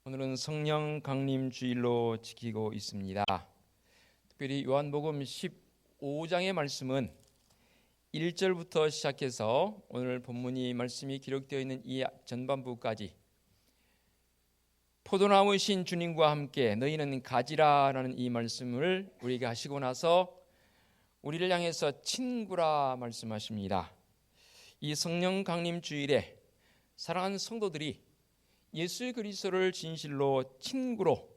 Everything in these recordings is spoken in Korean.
오늘은 성령 강림 주일로 지키고 있습니다. 특별히 요한복음 15장의 말씀은 1절부터 시작해서 오늘 본문이 말씀이 기록되어 있는 이 전반부까지 포도나무이신 주님과 함께 너희는 가지라라는 이 말씀을 우리에게 하시고 나서 우리를 향해서 친구라 말씀하십니다. 이 성령 강림 주일에 사랑하는 성도들이 예수 그리스도를 진실로 친구로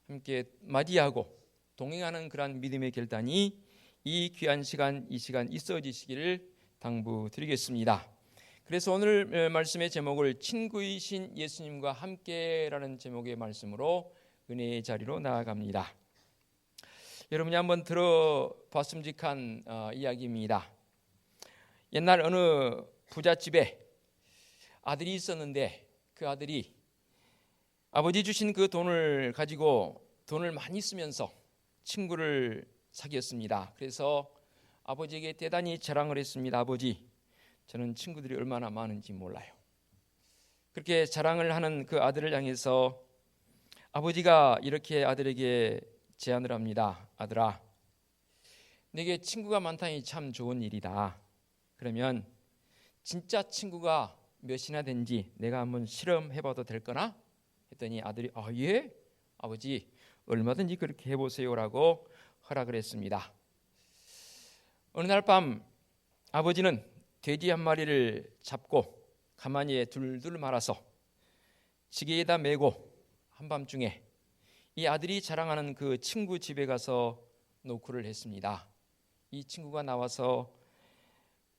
함께 맞이하고 동행하는 그러한 믿음의 결단이 이 귀한 시간, 이 시간 있어지시기를 당부드리겠습니다. 그래서 오늘 말씀의 제목을 친구이신 예수님과 함께라는 제목의 말씀으로 은혜의 자리로 나아갑니다. 여러분이 한번 들어봤음직한 이야기입니다. 옛날 어느 부잣집에 아들이 있었는데 그 아들이 아버지 주신 그 돈을 가지고 돈을 많이 쓰면서 친구를 사귀었습니다. 그래서 아버지에게 대단히 자랑을 했습니다. 아버지, 저는 친구들이 얼마나 많은지 몰라요. 그렇게 자랑을 하는 그 아들을 향해서 아버지가 이렇게 아들에게 제안을 합니다. 아들아, 내게 친구가 많다니 참 좋은 일이다. 그러면 진짜 친구가 몇이나 된지 내가 한번 실험해봐도 될거나? 했더니 아들이 예? 아버지 얼마든지 그렇게 해보세요라고 허락을 했습니다. 어느 날 밤 아버지는 돼지 한 마리를 잡고 가마니에 둘둘 말아서 지게에다 메고 한밤중에 이 아들이 자랑하는 그 친구 집에 가서 노크를 했습니다. 이 친구가 나와서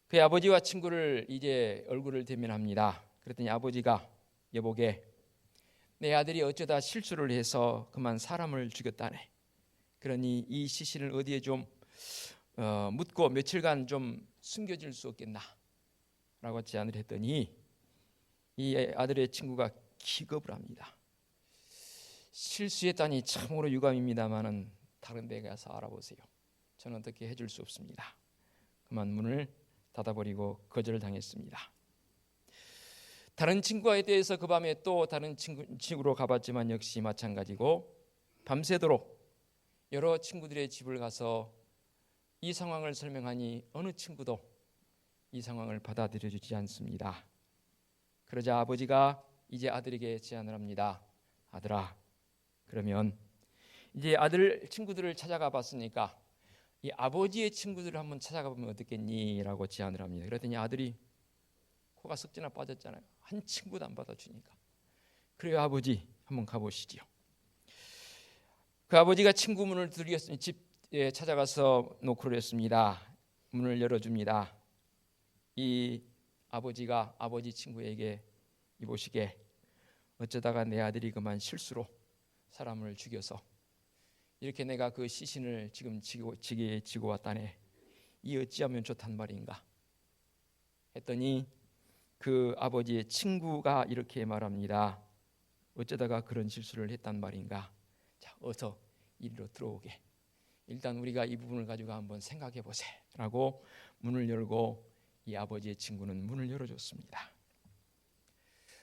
그의 아버지와 친구를 이제 얼굴을 대면합니다. 그랬더니 아버지가 여보게, 내 아들이 어쩌다 실수를 해서 그만 사람을 죽였다네. 그러니 이 시신을 어디에 좀 묻고 며칠간 좀 숨겨질 수 없겠나? 라고 제안을 했더니 이 아들의 친구가 기겁을 합니다. 실수했다니 참으로 유감입니다마는 다른 데 가서 알아보세요. 저는 어떻게 해줄 수 없습니다. 그만 문을 닫아버리고 거절을 당했습니다. 다른 친구에 대해서 그 밤에 또 다른 친구로 가봤지만 역시 마찬가지고 밤새도록 여러 친구들의 집을 가서 이 상황을 설명하니 어느 친구도 이 상황을 받아들여주지 않습니다. 그러자 아버지가 이제 아들에게 제안을 합니다. 아들아, 그러면 이제 아들 친구들을 찾아가 봤으니까 이 아버지의 친구들을 한번 찾아가 보면 어떻겠니? 라고 제안을 합니다. 그랬더니 아들이 코가 석지나 빠졌잖아요. 한 친구도 안 받아주니까. 그래요 아버지, 한번 가보시죠. 그 아버지가 친구 문을 두드렸으니 집에 찾아가서 노크를 했습니다. 문을 열어줍니다. 이 아버지가 아버지 친구에게 이보시게, 어쩌다가 내 아들이 그만 실수로 사람을 죽여서 이렇게 내가 그 시신을 지금 지게에 지고 왔다네. 이 어찌하면 좋단 말인가? 했더니 그 아버지의 친구가 이렇게 말합니다. 어쩌다가 그런 실수를 했단 말인가? 자, 어서 이리로 들어오게. 일단 우리가 이 부분을 가지고 한번 생각해 보세. 라고 문을 열고 이 아버지의 친구는 문을 열어줬습니다.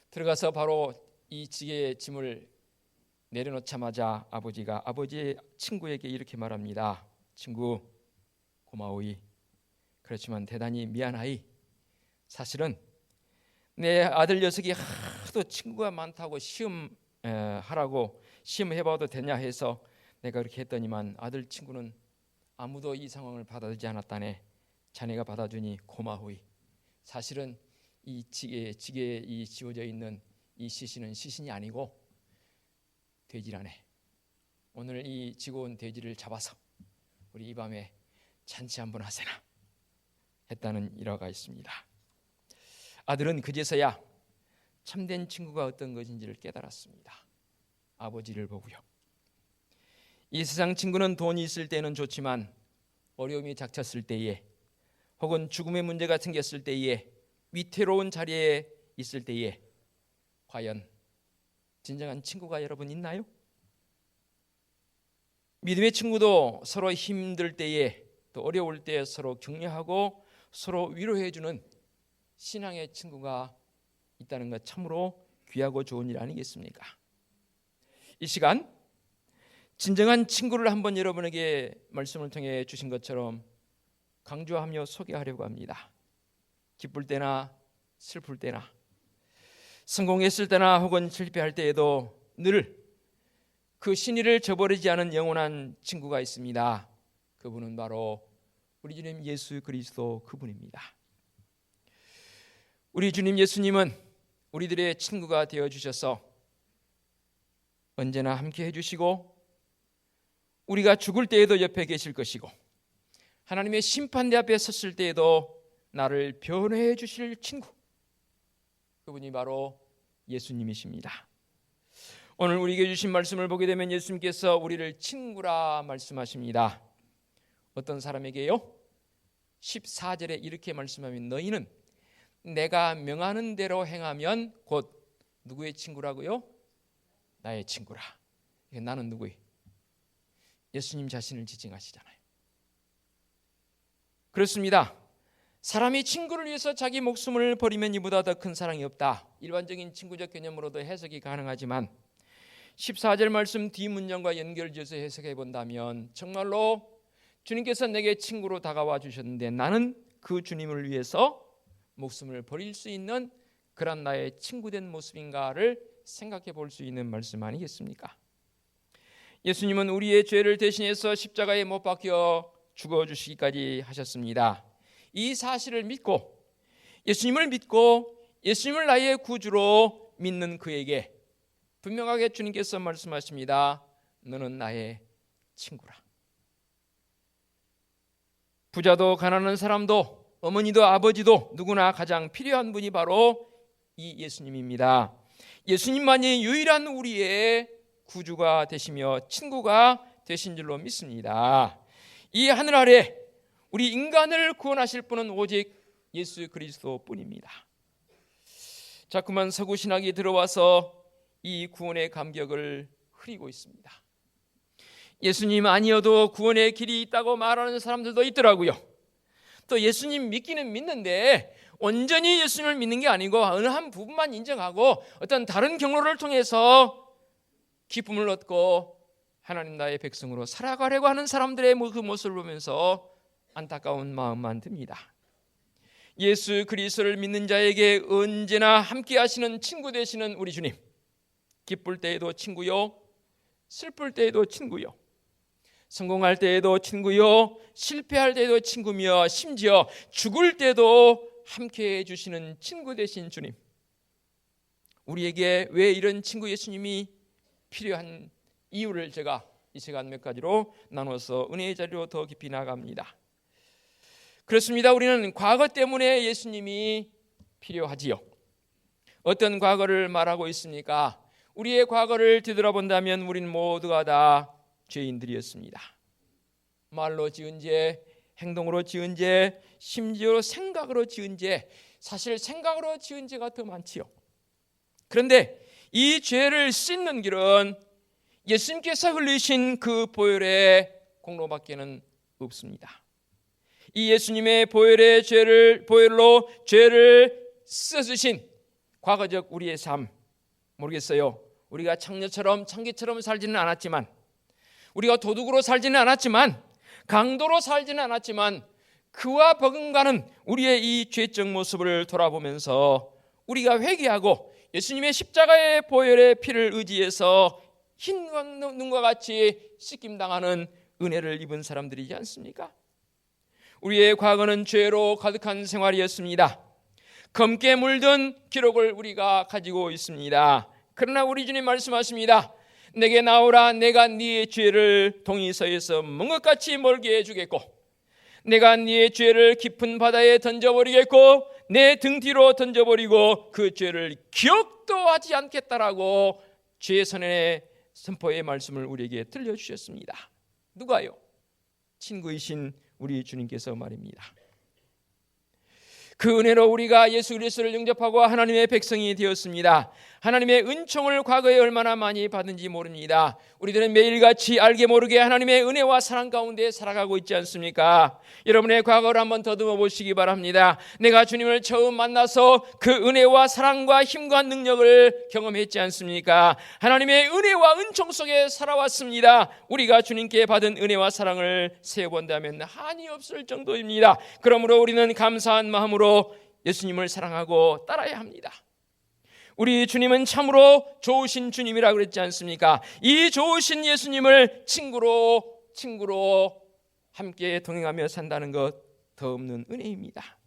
들어가서 바로 이 지게의 짐을 내려놓자마자 아버지가 아버지의 친구에게 이렇게 말합니다. 친구, 고마워이. 그렇지만 대단히 미안하이. 사실은 내 아들 녀석이 하도 친구가 많다고 시험하라고 시험해봐도 되냐 해서 내가 그렇게 했더니만 아들 친구는 아무도 이 상황을 받아들이지 않았다네. 자네가 받아주니 고마워이. 사실은 이 지게에 이 지워져 있는 이 시신은 시신이 아니고 돼지라네. 오늘 이 지고 온 돼지를 잡아서 우리 이 밤에 잔치 한번 하세나 했다는 일화가 있습니다. 아들은 그제서야 참된 친구가 어떤 것인지를 깨달았습니다. 아버지를 보고요. 이 세상 친구는 돈이 있을 때는 좋지만 어려움이 닥쳤을 때에 혹은 죽음의 문제가 생겼을 때에 위태로운 자리에 있을 때에 과연 진정한 친구가 여러분 있나요? 믿음의 친구도 서로 힘들 때에 또 어려울 때 서로 격려하고 서로 위로해주는 신앙의 친구가 있다는 것 참으로 귀하고 좋은 일 아니겠습니까? 이 시간 진정한 친구를 한번 여러분에게 말씀을 통해 주신 것처럼 강조하며 소개하려고 합니다. 기쁠 때나 슬플 때나 성공했을 때나 혹은 실패할 때에도 늘 그 신의를 저버리지 않은 영원한 친구가 있습니다. 그분은 바로 우리 주님 예수 그리스도 그분입니다. 우리 주님 예수님은 우리들의 친구가 되어주셔서 언제나 함께 해주시고 우리가 죽을 때에도 옆에 계실 것이고 하나님의 심판대 앞에 섰을 때에도 나를 변호해 주실 친구, 그분이 바로 예수님이십니다. 오늘 우리에게 주신 말씀을 보게 되면 예수님께서 우리를 친구라 말씀하십니다. 어떤 사람에게요? 14절에 이렇게 말씀하면 너희는 내가 명하는 대로 행하면 곧 누구의 친구라고요? 나의 친구라. 나는 누구예요? 예수님 자신을 지칭하시잖아요. 그렇습니다. 사람이 친구를 위해서 자기 목숨을 버리면 이보다 더 큰 사랑이 없다. 일반적인 친구적 개념으로도 해석이 가능하지만 14절 말씀 뒷문장과 연결지어서 해석해 본다면 정말로 주님께서 내게 친구로 다가와 주셨는데 나는 그 주님을 위해서 목숨을 버릴 수 있는 그런 나의 친구된 모습인가를 생각해 볼 수 있는 말씀 아니겠습니까? 예수님은 우리의 죄를 대신해서 십자가에 못 박혀 죽어주시기까지 하셨습니다. 이 사실을 믿고 예수님을 믿고 예수님을 나의 구주로 믿는 그에게 분명하게 주님께서 말씀하십니다. 너는 나의 친구라. 부자도 가난한 사람도 어머니도 아버지도 누구나 가장 필요한 분이 바로 이 예수님입니다. 예수님만이 유일한 우리의 구주가 되시며 친구가 되신 줄로 믿습니다. 이 하늘 아래 우리 인간을 구원하실 분은 오직 예수 그리스도뿐입니다. 자꾸만 서구 신학이 들어와서 이 구원의 감격을 흐리고 있습니다. 예수님 아니어도 구원의 길이 있다고 말하는 사람들도 있더라고요. 또 예수님 믿기는 믿는데 온전히 예수님을 믿는 게 아니고 어느 한 부분만 인정하고 어떤 다른 경로를 통해서 기쁨을 얻고 하나님 나의 백성으로 살아가려고 하는 사람들의 그 모습을 보면서 안타까운 마음만 듭니다. 예수 그리스도를 믿는 자에게 언제나 함께 하시는 친구 되시는 우리 주님, 기쁠 때에도 친구요, 슬플 때에도 친구요, 성공할 때에도 친구요, 실패할 때에도 친구며 심지어 죽을 때도 함께 해주시는 친구 되신 주님, 우리에게 왜 이런 친구 예수님이 필요한 이유를 제가 이 시간 몇 가지로 나눠서 은혜의 자리로 더 깊이 나갑니다. 그렇습니다. 우리는 과거 때문에 예수님이 필요하지요. 어떤 과거를 말하고 있습니까? 우리의 과거를 뒤돌아본다면 우리는 모두가 다 죄인들이었습니다. 말로 지은 죄, 행동으로 지은 죄, 심지어 생각으로 지은 죄, 사실 생각으로 지은 죄가 더 많지요. 그런데 이 죄를 씻는 길은 예수님께서 흘리신 그 보혈의 공로밖에는 없습니다. 이 예수님의 보혈로 죄를 씻어주신 과거적 우리의 삶, 모르겠어요. 우리가 창기처럼 살지는 않았지만, 우리가 도둑으로 살지는 않았지만, 강도로 살지는 않았지만, 그와 버금가는 우리의 이 죄적 모습을 돌아보면서 우리가 회개하고 예수님의 십자가의 보혈의 피를 의지해서 흰 눈과 같이 씻김당하는 은혜를 입은 사람들이지 않습니까? 우리의 과거는 죄로 가득한 생활이었습니다. 검게 물든 기록을 우리가 가지고 있습니다. 그러나 우리 주님 말씀하십니다. 내게 나오라, 내가 네의 죄를 동이서에서 먼 것같이 멀게 해주겠고, 내가 네의 죄를 깊은 바다에 던져버리겠고, 내 등 뒤로 던져버리고 그 죄를 기억도 하지 않겠다라고 죄의 선포의 말씀을 우리에게 들려주셨습니다. 누가요? 친구이신 우리 주님께서 말입니다. 그 은혜로 우리가 예수 그리스도를 영접하고 하나님의 백성이 되었습니다. 하나님의 은총을 과거에 얼마나 많이 받은지 모릅니다. 우리들은 매일같이 알게 모르게 하나님의 은혜와 사랑 가운데 살아가고 있지 않습니까? 여러분의 과거를 한번 더듬어 보시기 바랍니다. 내가 주님을 처음 만나서 그 은혜와 사랑과 힘과 능력을 경험했지 않습니까? 하나님의 은혜와 은총 속에 살아왔습니다. 우리가 주님께 받은 은혜와 사랑을 세어본다면 한이 없을 정도입니다. 그러므로 우리는 감사한 마음으로 예수님을 사랑하고 따라야 합니다. 우리 주님은 참으로 좋으신 주님이라고 그랬지 않습니까? 이 좋으신 예수님을 친구로 함께 동행하며 산다는 것 더 없는 은혜입니다.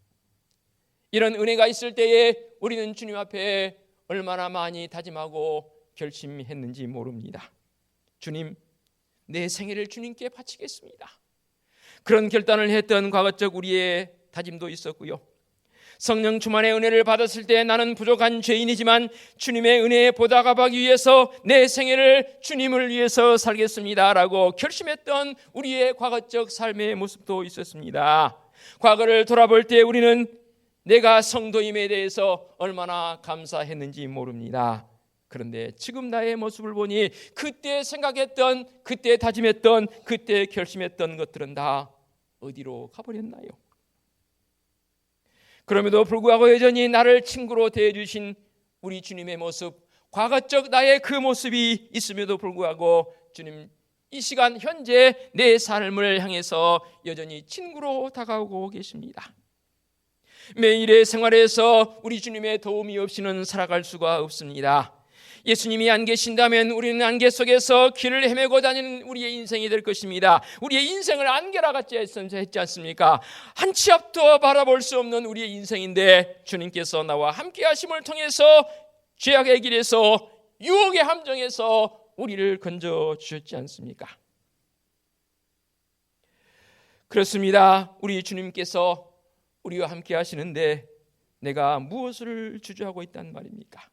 이런 은혜가 있을 때에 우리는 주님 앞에 얼마나 많이 다짐하고 결심했는지 모릅니다. 주님, 내 생애를 주님께 바치겠습니다. 그런 결단을 했던 과거적 우리의 다짐도 있었고요. 성령 충만의 은혜를 받았을 때 나는 부족한 죄인이지만 주님의 은혜에 보답하기 위해서 내 생애를 주님을 위해서 살겠습니다라고 결심했던 우리의 과거적 삶의 모습도 있었습니다. 과거를 돌아볼 때 우리는 내가 성도임에 대해서 얼마나 감사했는지 모릅니다. 그런데 지금 나의 모습을 보니 그때 생각했던, 그때 다짐했던, 그때 결심했던 것들은 다 어디로 가버렸나요? 그럼에도 불구하고 여전히 나를 친구로 대해주신 우리 주님의 모습, 과거적 나의 그 모습이 있음에도 불구하고 주님, 이 시간 현재 내 삶을 향해서 여전히 친구로 다가오고 계십니다. 매일의 생활에서 우리 주님의 도움이 없이는 살아갈 수가 없습니다. 예수님이 안 계신다면 우리는 안개 속에서 길을 헤매고 다니는 우리의 인생이 될 것입니다. 우리의 인생을 안개라 같이 했지 않습니까? 한 치 앞도 바라볼 수 없는 우리의 인생인데 주님께서 나와 함께 하심을 통해서 죄악의 길에서 유혹의 함정에서 우리를 건져 주셨지 않습니까? 그렇습니다. 우리 주님께서 우리와 함께 하시는데 내가 무엇을 주저하고 있단 말입니까?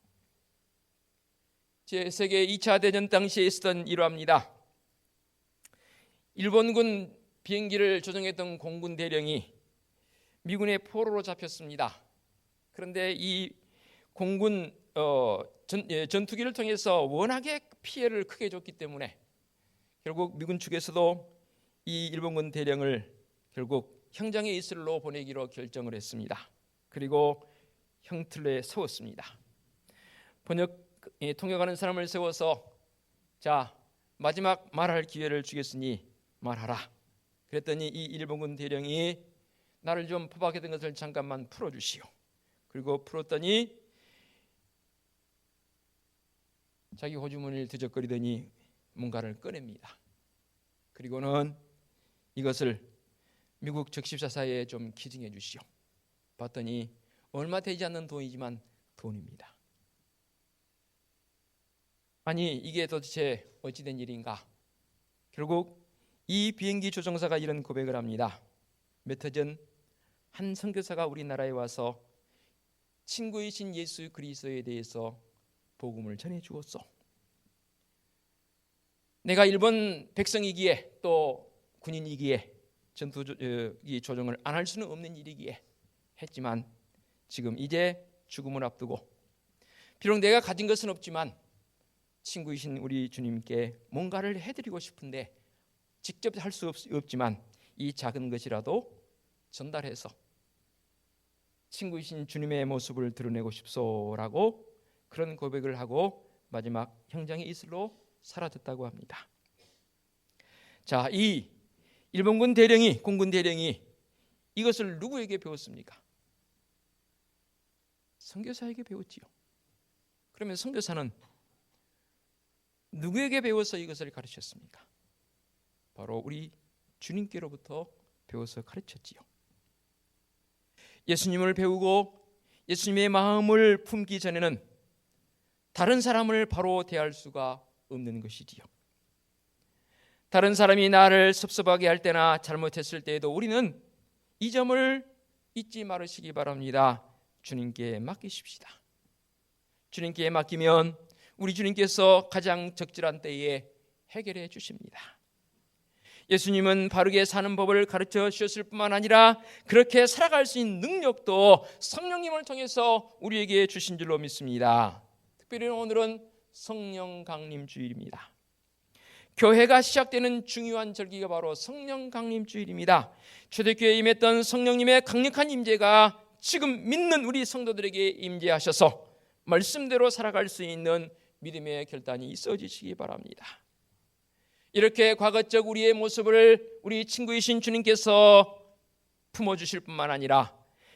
제2차 세계대전 당시에 있었던 일화입니다. 일본군 비행기를 조종했던 공군 대령이 미군의 포로로 잡혔습니다. 그런데 이 공군 전투기를 통해서 워낙에 피해를 크게 줬기 때문에 결국 미군 측에서도 이 일본군 대령을 결국 형장의 이슬로 보내기로 결정을 했습니다. 그리고 형틀에 세웠습니다. 통역하는 사람을 세워서 자, 마지막 말할 기회를 주겠으니 말하라. 그랬더니 이 일본군 대령이 나를 좀 포박했던 것을 잠깐만 풀어주시오. 그리고 풀었더니 자기 호주머니를 뒤적거리더니 뭔가를 꺼냅니다. 그리고는 이것을 미국 적십사사에 좀 기증해 주시오. 봤더니 얼마 되지 않는 돈이지만 돈입니다. 아니, 이게 도대체 어찌된 일인가? 결국 이 비행기 조종사가 이런 고백을 합니다. 몇 해 전 한 선교사가 우리나라에 와서 친구이신 예수 그리스도에 대해서 복음을 전해 주었소. 내가 일본 백성이기에 또 군인이기에 전투기 조종을 안 할 수는 없는 일이기에 했지만 지금 이제 죽음을 앞두고 비록 내가 가진 것은 없지만 친구이신 우리 주님께 뭔가를 해드리고 싶은데 직접 할 수 없지만 이 작은 것이라도 전달해서 친구이신 주님의 모습을 드러내고 싶소라고 그런 고백을 하고 마지막 형장의 이슬로 사라졌다고 합니다. 자, 이 일본군 대령이, 공군 대령이 이것을 누구에게 배웠습니까? 선교사에게 배웠지요. 그러면 선교사는 누구에게 배워서 이것을 가르쳤습니까? 바로 우리 주님께로부터 배워서 가르쳤지요. 예수님을 배우고 예수님의 마음을 품기 전에는 다른 사람을 바로 대할 수가 없는 것이지요. 다른 사람이 나를 섭섭하게 할 때나 잘못했을 때에도 우리는 이 점을 잊지 말으시기 바랍니다. 주님께 맡기십시다. 주님께 맡기면 우리 주님께서 가장 적절한 때에 해결해 주십니다. 예수님은 바르게 사는 법을 가르쳐 주셨을 뿐만 아니라 그렇게 살아갈 수 있는 능력도 성령님을 통해서 우리에게 주신 줄로 믿습니다. 특별히 오늘은 성령 강림 주일입니다. 교회가 시작되는 중요한 절기가 바로 성령 강림 주일입니다. 초대교회에 임했던 성령님의 강력한 임재가 지금 믿는 우리 성도들에게 임재하셔서 말씀대로 살아갈 수 있는 믿음의 결단이 있어지시기 바랍니다. 이렇게 과거적 우리의 모습을 우리 친구이신 주님께서 품어주실 뿐만 아니라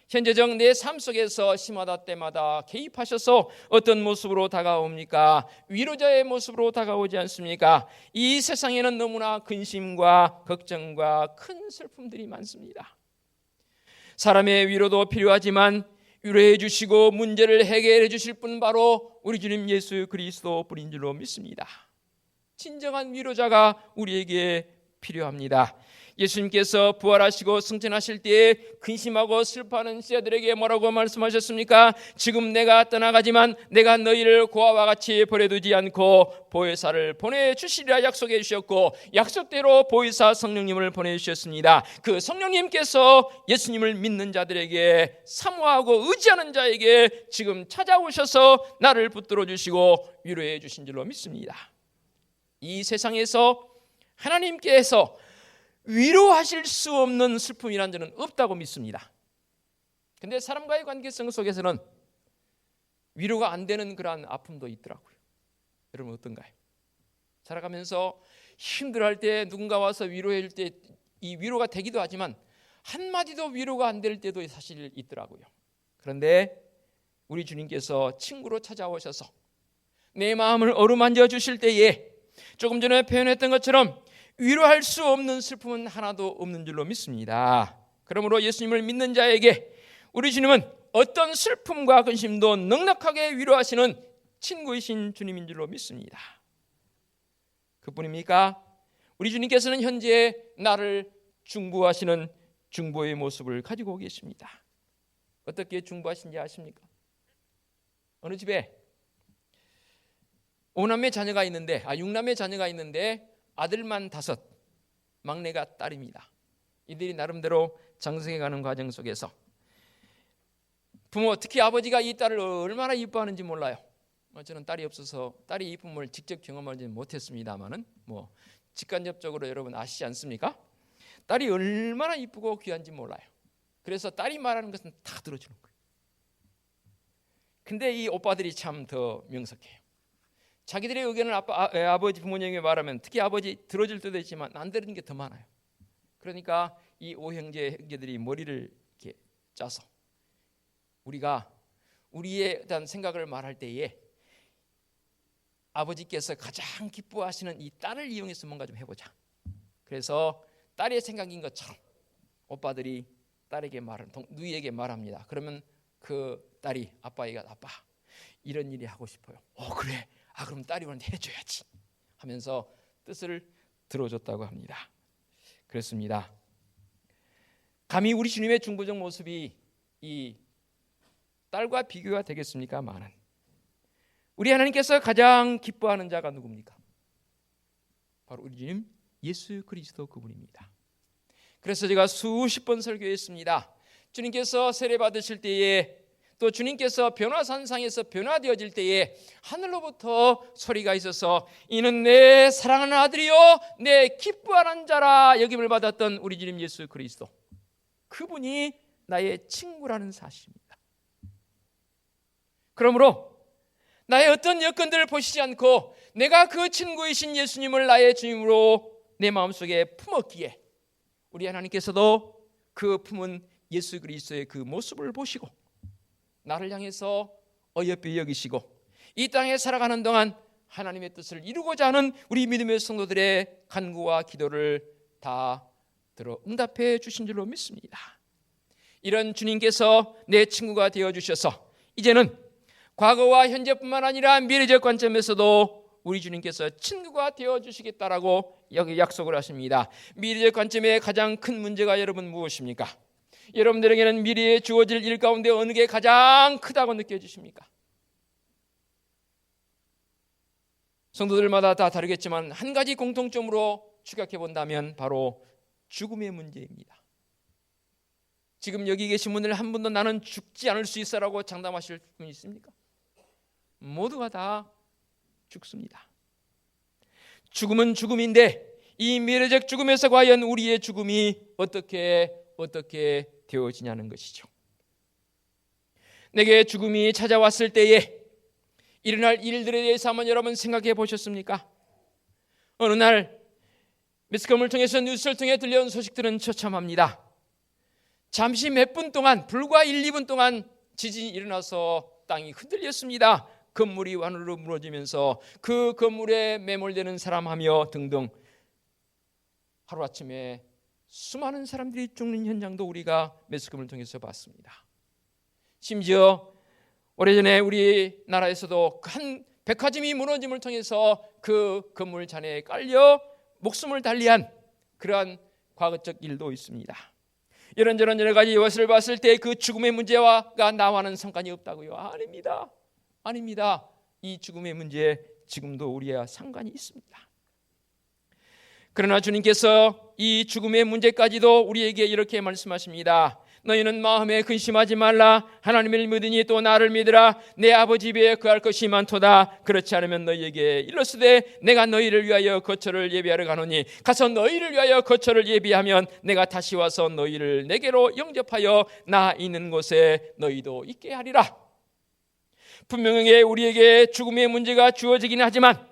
현재적 내 삶 속에서 시마다 때마다 개입하셔서 어떤 모습으로 다가옵니까? 위로자의 모습으로 다가오지 않습니까? 이 세상에는 너무나 근심과 걱정과 큰 슬픔들이 많습니다. 사람의 위로도 필요하지만 위로해 주시고 문제를 해결해 주실 분 바로 우리 주님 예수 그리스도 뿐인 줄로 믿습니다. 진정한 위로자가 우리에게 필요합니다. 예수님께서 부활하시고 승천하실 때에 근심하고 슬퍼하는 제자들에게 뭐라고 말씀하셨습니까? 지금 내가 떠나가지만 내가 너희를 고아와 같이 버려두지 않고 보혜사를 보내주시리라 약속해 주셨고 약속대로 보혜사 성령님을 보내주셨습니다. 그 성령님께서 예수님을 믿는 자들에게 사모하고 의지하는 자에게 지금 찾아오셔서 나를 붙들어 주시고 위로해 주신 줄로 믿습니다. 이 세상에서 하나님께서 위로하실 수 없는 슬픔이란 저는 없다고 믿습니다. 그런데 사람과의 관계성 속에서는 위로가 안 되는 그러한 아픔도 있더라고요. 여러분 어떤가요? 살아가면서 힘들어할 때 누군가 와서 위로해 줄 때 이 위로가 되기도 하지만 한마디도 위로가 안 될 때도 사실 있더라고요. 그런데 우리 주님께서 친구로 찾아오셔서 내 마음을 어루만져 주실 때에 조금 전에 표현했던 것처럼 위로할 수 없는 슬픔은 하나도 없는 줄로 믿습니다. 그러므로 예수님을 믿는 자에게 우리 주님은 어떤 슬픔과 근심도 넉넉하게 위로하시는 친구이신 주님인 줄로 믿습니다. 그뿐입니까? 우리 주님께서는 현재 나를 중보하시는 중보의 모습을 가지고 계십니다. 어떻게 중보하신지 아십니까? 어느 집에 5남매 자녀가 있는데 6남매 자녀가 있는데 아들만 5, 막내가 딸입니다. 이들이 나름대로 장성해가는 과정 속에서 부모, 특히 아버지가 이 딸을 얼마나 이뻐하는지 몰라요. 저는 딸이 없어서 딸의 이쁨을 직접 경험하지 못했습니다만은 직간접적으로 여러분 아시지 않습니까? 딸이 얼마나 이쁘고 귀한지 몰라요. 그래서 딸이 말하는 것은 다 들어주는 거예요. 근데 이 오빠들이 참 더 명석해요. 자기들의 의견을 아버지 부모님에게 말하면 특히 아버지 들어줄 때도 있지만 안 들은 게 더 많아요. 그러니까 이 5형제 형제들이 머리를 이렇게 짜서 우리가 우리에 대한 생각을 말할 때에 아버지께서 가장 기뻐하시는 이 딸을 이용해서 뭔가 좀 해보자. 그래서 딸의 생각인 것처럼 오빠들이 딸에게 누이에게 말합니다. 그러면 그 딸이 아빠에게 아빠 이런 일이 하고 싶어요. 그래. 그럼 딸이 오는데 해줘야지 하면서 뜻을 들어줬다고 합니다. 그렇습니다. 감히 우리 주님의 중보적 모습이 이 딸과 비교가 되겠습니까마는 우리 하나님께서 가장 기뻐하는 자가 누굽니까? 바로 우리 주님 예수 그리스도 그분입니다. 그래서 제가 수십 번 설교했습니다. 주님께서 세례 받으실 때에 또 주님께서 변화산상에서 변화되어질 때에 하늘로부터 소리가 있어서 이는 내 사랑하는 아들이요 내 기뻐하는 자라 여김을 받았던 우리 주님 예수 그리스도, 그분이 나의 친구라는 사실입니다. 그러므로 나의 어떤 여건들을 보시지 않고 내가 그 친구이신 예수님을 나의 주님으로 내 마음속에 품었기에 우리 하나님께서도 그 품은 예수 그리스도의 그 모습을 보시고 나를 향해서 어여삐 여기시고 이 땅에 살아가는 동안 하나님의 뜻을 이루고자 하는 우리 믿음의 성도들의 간구와 기도를 다 들어 응답해 주신 줄로 믿습니다. 이런 주님께서 내 친구가 되어주셔서 이제는 과거와 현재뿐만 아니라 미래적 관점에서도 우리 주님께서 친구가 되어주시겠다라고 여기 약속을 하십니다. 미래적 관점의 가장 큰 문제가 여러분 무엇입니까? 여러분들에게는 미래에 주어질 일 가운데 어느 게 가장 크다고 느껴지십니까? 성도들마다 다 다르겠지만 한 가지 공통점으로 추격해 본다면 바로 죽음의 문제입니다. 지금 여기 계신 분들 한 분도 나는 죽지 않을 수 있어라고 장담하실 분 있습니까? 모두가 다 죽습니다. 죽음은 죽음인데 이 미래적 죽음에서 과연 우리의 죽음이 어떻게 되어지냐는 것이죠. 내게 죽음이 찾아왔을 때에 일어날 일들에 대해서 한번 여러분 생각해 보셨습니까? 어느 날 매스컴을 통해서 뉴스를 통해 들려온 소식들은 처참합니다. 잠시 몇 분 동안, 불과 1, 2분 동안 지진이 일어나서 땅이 흔들렸습니다. 건물이 완으로 무너지면서 그 건물에 매몰되는 사람하며 등등 하루아침에 수많은 사람들이 죽는 현장도 우리가 매스컴을 통해서 봤습니다. 심지어 오래전에 우리나라에서도 한 백화점이 무너짐을 통해서 그 건물 잔해에 깔려 목숨을 달리한 그러한 과거적 일도 있습니다. 이런저런 여러 가지 것을 봤을 때 그 죽음의 문제와 나와는 상관이 없다고요? 아닙니다. 이 죽음의 문제 지금도 우리와 상관이 있습니다. 그러나 주님께서 이 죽음의 문제까지도 우리에게 이렇게 말씀하십니다. 너희는 마음에 근심하지 말라. 하나님을 믿으니 또 나를 믿으라. 내 아버지 집에 거할 것이 많도다. 그렇지 않으면 너희에게 일렀으되 내가 너희를 위하여 거처를 예비하러 가노니 가서 너희를 위하여 거처를 예비하면 내가 다시 와서 너희를 내게로 영접하여 나 있는 곳에 너희도 있게 하리라. 분명하게 우리에게 죽음의 문제가 주어지긴 하지만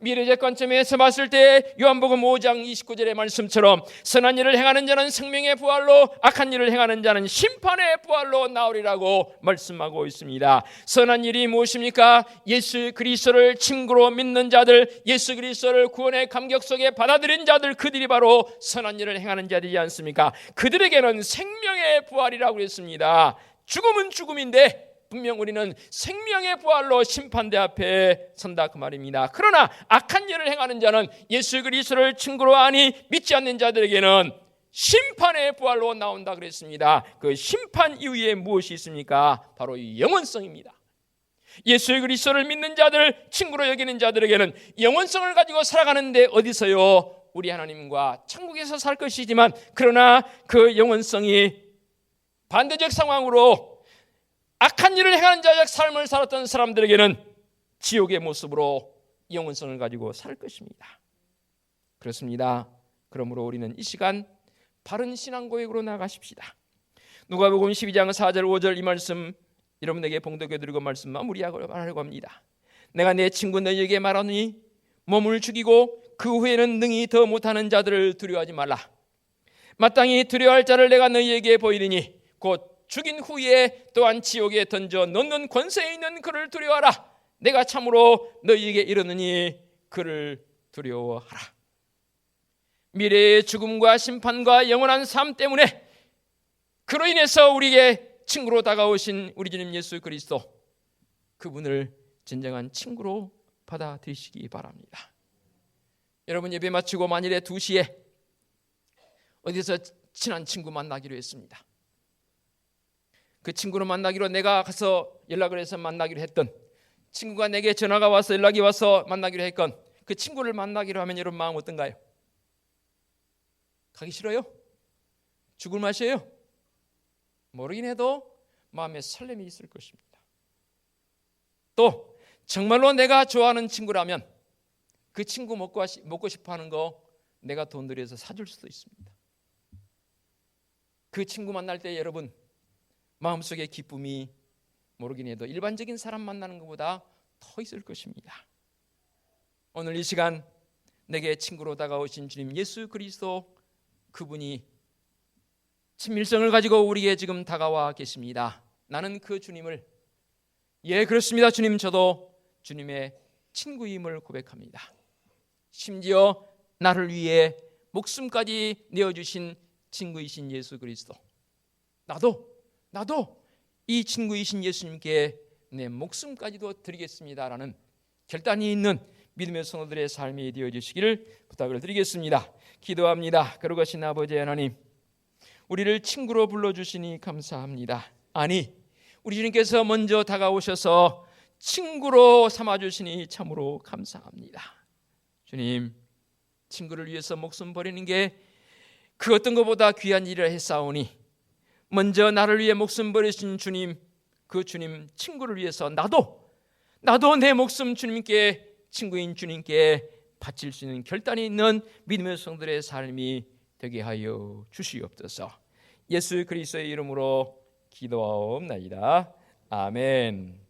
미래적 관점에서 봤을 때 요한복음 5장 29절의 말씀처럼 선한 일을 행하는 자는 생명의 부활로, 악한 일을 행하는 자는 심판의 부활로 나오리라고 말씀하고 있습니다. 선한 일이 무엇입니까? 예수 그리스도를 친구로 믿는 자들, 예수 그리스도를 구원의 감격 속에 받아들인 자들, 그들이 바로 선한 일을 행하는 자들이지 않습니까? 그들에게는 생명의 부활이라고 했습니다. 죽음은 죽음인데 분명 우리는 생명의 부활로 심판대 앞에 선다 그 말입니다. 그러나 악한 일을 행하는 자는 예수 그리스도를 친구로 아니 믿지 않는 자들에게는 심판의 부활로 나온다 그랬습니다. 그 심판 이후에 무엇이 있습니까? 바로 영원성입니다. 예수 그리스도를 믿는 자들, 친구로 여기는 자들에게는 영원성을 가지고 살아가는데 어디서요? 우리 하나님과 천국에서 살 것이지만 그러나 그 영원성이 반대적 상황으로 악한 일을 행하는 자적 삶을 살았던 사람들에게는 지옥의 모습으로 영원성을 가지고 살 것입니다. 그렇습니다. 그러므로 우리는 이 시간 바른 신앙 고백으로 나아가십시다. 누가복음 12장 4절 5절 이 말씀 여러분에게 봉독해 드리고 말씀 마무리하려고 합니다. 내가 내 친구 너희에게 말하노니 몸을 죽이고 그 후에는 능히 더 못하는 자들을 두려워하지 말라. 마땅히 두려워할 자를 내가 너희에게 보이리니 곧 죽인 후에 또한 지옥에 던져 넣는 권세에 있는 그를 두려워하라. 내가 참으로 너희에게 이르느니 그를 두려워하라. 미래의 죽음과 심판과 영원한 삶 때문에 그로 인해서 우리에게 친구로 다가오신 우리 주님 예수 그리스도, 그분을 진정한 친구로 받아들이시기 바랍니다. 여러분 예배 마치고 만일에 2시에 어디서 친한 친구 만나기로 했습니다. 그 친구를 만나기로 내가 가서 연락을 해서 만나기로 했던 친구가 내게 전화가 와서 연락이 와서 만나기로 했건 그 친구를 만나기로 하면 여러분 마음 어떤가요? 가기 싫어요? 죽을 맛이에요? 모르긴 해도 마음에 설렘이 있을 것입니다. 또 정말로 내가 좋아하는 친구라면 그 친구 먹고 싶어 하는 거 내가 돈 들여서 사줄 수도 있습니다. 그 친구 만날 때 여러분 마음속에 기쁨이 모르긴 해도 일반적인 사람 만나는 것보다 더 있을 것입니다. 오늘 이 시간 내게 친구로 다가오신 주님 예수 그리스도, 그분이 친밀성을 가지고 우리에게 지금 다가와 계십니다. 나는 그 주님을, 예 그렇습니다 주님, 저도 주님의 친구임을 고백합니다. 심지어 나를 위해 목숨까지 내어주신 친구이신 예수 그리스도, 나도 이 친구이신 예수님께 내 목숨까지도 드리겠습니다라는 결단이 있는 믿음의 성도들의 삶이 되어주시기를 부탁을 드리겠습니다. 기도합니다. 거룩하신 아버지 하나님, 우리를 친구로 불러주시니 감사합니다. 아니, 우리 주님께서 먼저 다가오셔서 친구로 삼아주시니 참으로 감사합니다. 주님, 친구를 위해서 목숨 버리는 게 그 어떤 것보다 귀한 일을 했사오니 먼저 나를 위해 목숨 버리신 주님, 그 주님 친구를 위해서 나도 내 목숨 주님께, 친구인 주님께 바칠 수 있는 결단이 있는 믿음의 성도들의 삶이 되게 하여 주시옵소서. 예수 그리스도의 이름으로 기도하옵나이다. 아멘.